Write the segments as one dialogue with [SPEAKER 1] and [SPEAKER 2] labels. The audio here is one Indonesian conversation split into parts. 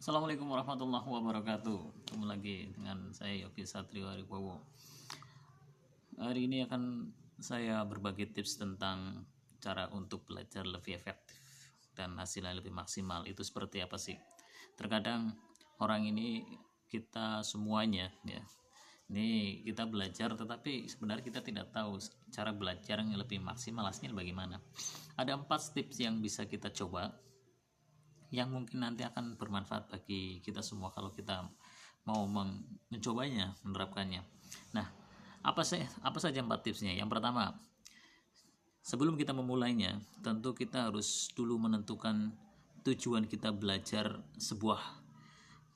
[SPEAKER 1] Assalamualaikum warahmatullahi wabarakatuh. Ketemu lagi dengan saya Yogi Satrio Haribowo. Hari ini akan saya berbagi tips tentang cara untuk belajar lebih efektif dan hasilnya lebih maksimal. Itu seperti apa sih? Terkadang orang ini kita semuanya ya. Ini kita belajar tetapi sebenarnya kita tidak tahu cara belajar yang lebih maksimal hasilnya bagaimana. Ada 4 tips yang bisa kita coba yang mungkin nanti akan bermanfaat bagi kita semua kalau kita mau mencobanya, menerapkannya. Nah, apa saja 4 tipsnya? Yang pertama, sebelum kita memulainya, tentu kita harus dulu menentukan tujuan kita belajar sebuah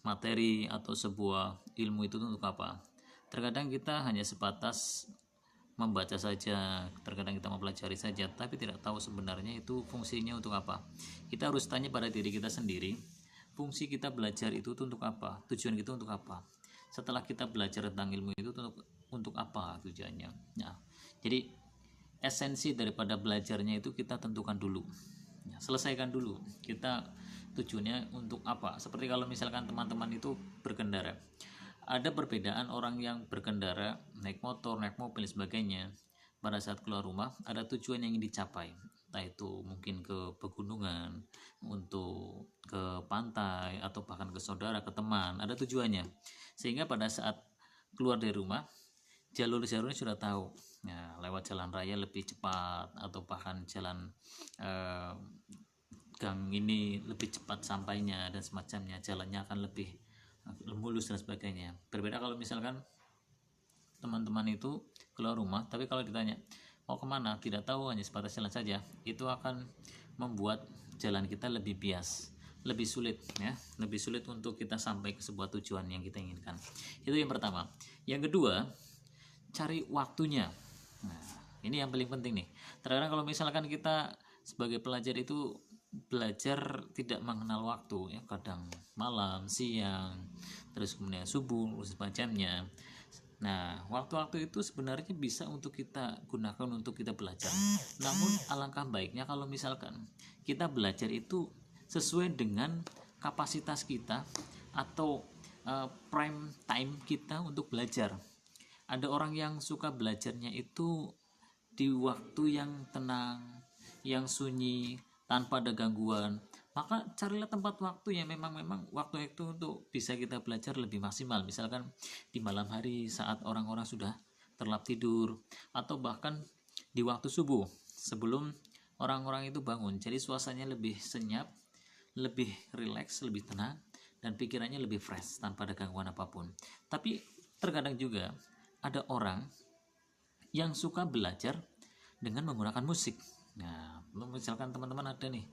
[SPEAKER 1] materi atau sebuah ilmu itu untuk apa. Terkadang kita hanya sebatas membaca saja, terkadang kita mempelajari saja, tapi tidak tahu sebenarnya itu fungsinya untuk apa. Kita harus tanya pada diri kita sendiri, fungsi kita belajar itu untuk apa, tujuan kita untuk apa. Setelah kita belajar tentang ilmu itu untuk apa tujuannya. Nah, jadi esensi daripada belajarnya itu kita tentukan dulu, selesaikan dulu kita tujuannya untuk apa. Seperti kalau misalkan teman-teman itu berkendara, ada perbedaan orang yang berkendara, naik motor, naik mobil, sebagainya. Pada saat keluar rumah, ada tujuan yang ingin dicapai. Entah itu mungkin ke pegunungan, untuk ke pantai, atau bahkan ke saudara, ke teman. Ada tujuannya. Sehingga pada saat keluar dari rumah, jalur-jalurnya sudah tahu. Nah, lewat jalan raya lebih cepat, atau bahkan jalan gang ini lebih cepat sampainya, dan semacamnya. Jalannya akan lebih mulus dan sebagainya. Berbeda kalau misalkan teman-teman itu keluar rumah, tapi kalau ditanya mau kemana, tidak tahu, hanya sebatas jalan saja, itu akan membuat jalan kita lebih bias, lebih sulit ya, lebih sulit untuk kita sampai ke sebuah tujuan yang kita inginkan. Itu yang pertama. Yang kedua, cari waktunya. Nah, ini yang paling penting nih. Terkadang kalau misalkan kita sebagai pelajar itu belajar tidak mengenal waktu ya, kadang malam, siang, terus kemudian subuh, semacamnya. Nah, waktu-waktu itu sebenarnya bisa untuk kita gunakan untuk kita belajar. Namun alangkah baiknya kalau misalkan kita belajar itu sesuai dengan kapasitas kita atau prime time kita untuk belajar. Ada orang yang suka belajarnya itu di waktu yang tenang, yang sunyi, tanpa ada gangguan. Maka carilah tempat waktu yang memang waktu itu untuk bisa kita belajar lebih maksimal. Misalkan di malam hari saat orang-orang sudah terlelap tidur, atau bahkan di waktu subuh sebelum orang-orang itu bangun. Jadi suasananya lebih senyap, lebih rileks, lebih tenang, dan pikirannya lebih fresh tanpa ada gangguan apapun. Tapi terkadang juga ada orang yang suka belajar dengan menggunakan musik. Nah, misalkan teman-teman ada nih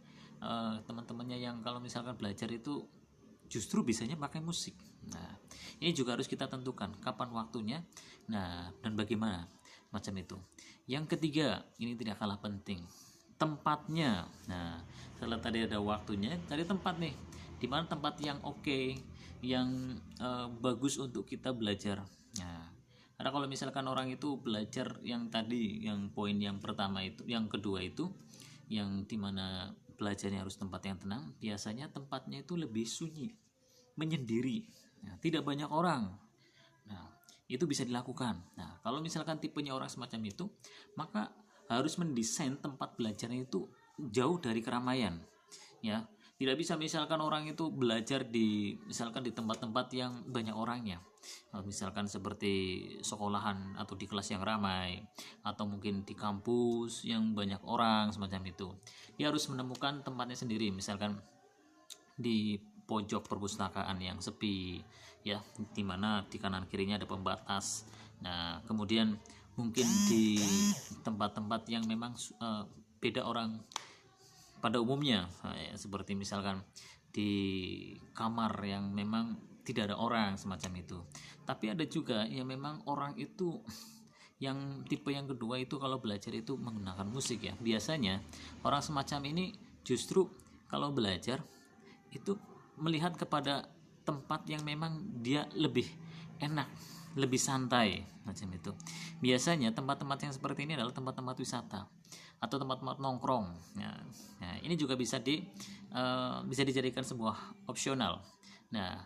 [SPEAKER 1] teman-temannya yang kalau misalkan belajar itu justru bisanya pakai musik. Nah, ini juga harus kita tentukan kapan waktunya, nah, dan bagaimana macam itu. Yang ketiga, ini tidak kalah penting, tempatnya. Nah, setelah tadi ada waktunya, cari tempat nih, di mana tempat yang oke, yang bagus untuk kita belajar. Nah, karena kalau misalkan orang itu belajar yang tadi, yang poin yang pertama itu, yang kedua itu, yang dimana belajarnya harus tempat yang tenang, biasanya tempatnya itu lebih sunyi, menyendiri, ya, tidak banyak orang. Nah, itu bisa dilakukan. Nah, kalau misalkan tipenya orang semacam itu, maka harus mendesain tempat belajarnya itu jauh dari keramaian, ya. Tidak bisa misalkan orang itu belajar misalkan di tempat-tempat yang banyak orangnya, misalkan seperti sekolahan atau di kelas yang ramai, atau mungkin di kampus yang banyak orang semacam itu. Dia harus menemukan tempatnya sendiri, misalkan di pojok perpustakaan yang sepi ya, dimana di kanan kirinya ada pembatas. Nah, kemudian mungkin di tempat-tempat yang memang beda orang pada umumnya, seperti misalkan di kamar yang memang tidak ada orang semacam itu. Tapi ada juga yang memang orang itu, yang tipe yang kedua itu kalau belajar itu menggunakan musik ya. Biasanya orang semacam ini justru kalau belajar itu melihat kepada tempat yang memang dia lebih enak, lebih santai macam itu. Biasanya tempat-tempat yang seperti ini adalah tempat-tempat wisata atau tempat-tempat nongkrong. Nah, ini juga bisa dijadikan sebuah opsional. Nah,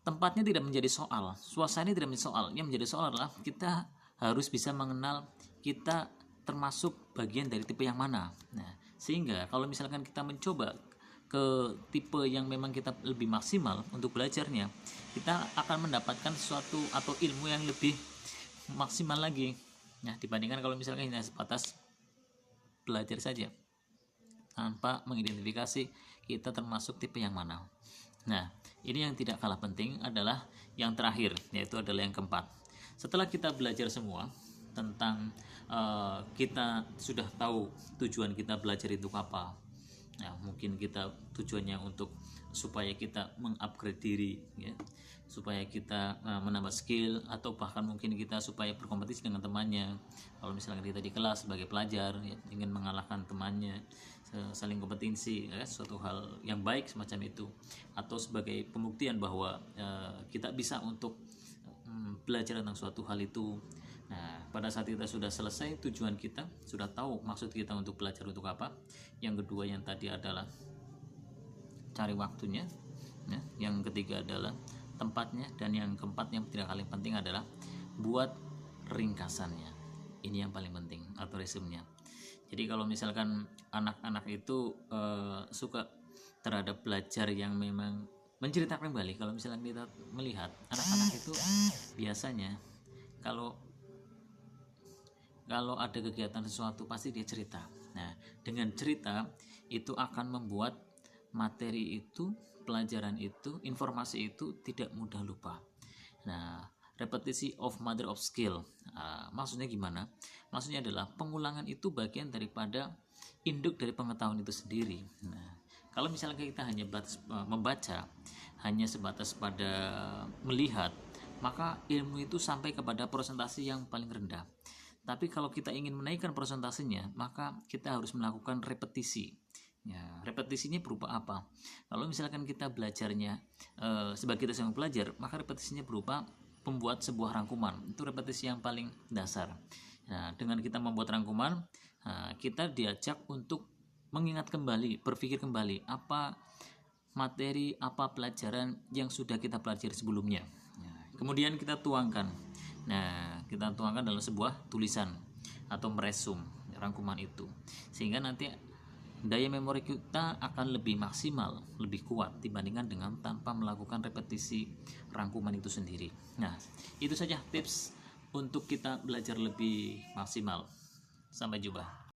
[SPEAKER 1] tempatnya tidak menjadi soal, suasananya tidak menjadi soal. Yang menjadi soal adalah kita harus bisa mengenal kita termasuk bagian dari tipe yang mana. Nah, sehingga kalau misalkan kita mencoba ke tipe yang memang kita lebih maksimal untuk belajarnya, kita akan mendapatkan sesuatu atau ilmu yang lebih maksimal lagi. Nah, dibandingkan kalau misalkan hanya sebatas belajar saja tanpa mengidentifikasi kita termasuk tipe yang mana. Nah, ini yang tidak kalah penting adalah yang terakhir, yaitu adalah yang keempat. Setelah kita belajar semua tentang kita sudah tahu tujuan kita belajar itu apa. Nah, mungkin kita tujuannya untuk supaya kita mengupgrade diri, ya, supaya kita menambah skill, atau bahkan mungkin kita supaya berkompetisi dengan temannya. Kalau misalnya kita di kelas sebagai pelajar, ya, ingin mengalahkan temannya, saling kompetisi, ya, suatu hal yang baik semacam itu, atau sebagai pembuktian bahwa kita bisa untuk belajar tentang suatu hal itu. Nah, pada saat kita sudah selesai tujuan kita, sudah tahu maksud kita untuk belajar untuk apa. Yang kedua yang tadi adalah cari waktunya, ya. Yang ketiga adalah tempatnya, dan yang keempat yang tidak kalah penting adalah buat ringkasannya. Ini yang paling penting, atau resumenya. Jadi kalau misalkan anak-anak itu suka terhadap belajar yang memang menceritakan kembali, kalau misalnya kita melihat anak-anak itu biasanya kalau ada kegiatan sesuatu pasti dia cerita. Nah, dengan cerita itu akan membuat materi itu, pelajaran itu, informasi itu tidak mudah lupa. Nah, repetisi of mother of skill. Maksudnya gimana? Maksudnya adalah pengulangan itu bagian daripada induk dari pengetahuan itu sendiri. Nah, kalau misalnya kita hanya membaca, hanya sebatas pada melihat, maka ilmu itu sampai kepada presentasi yang paling rendah. Tapi kalau kita ingin menaikkan presentasinya, maka kita harus melakukan repetisi. Ya, repetisinya berupa apa? Kalau misalkan kita belajarnya sebagai kita seorang pelajar, maka repetisinya berupa membuat sebuah rangkuman. Itu repetisi yang paling dasar. Nah, dengan kita membuat rangkuman, kita diajak untuk mengingat kembali, berpikir kembali apa materi, apa pelajaran yang sudah kita pelajari sebelumnya. Nah, kemudian kita tuangkan. Nah, kita tuangkan dalam sebuah tulisan atau meresum rangkuman itu, sehingga nanti daya memori kita akan lebih maksimal, lebih kuat dibandingkan dengan tanpa melakukan repetisi rangkuman itu sendiri. Nah, itu saja tips untuk kita belajar lebih maksimal. Sampai jumpa.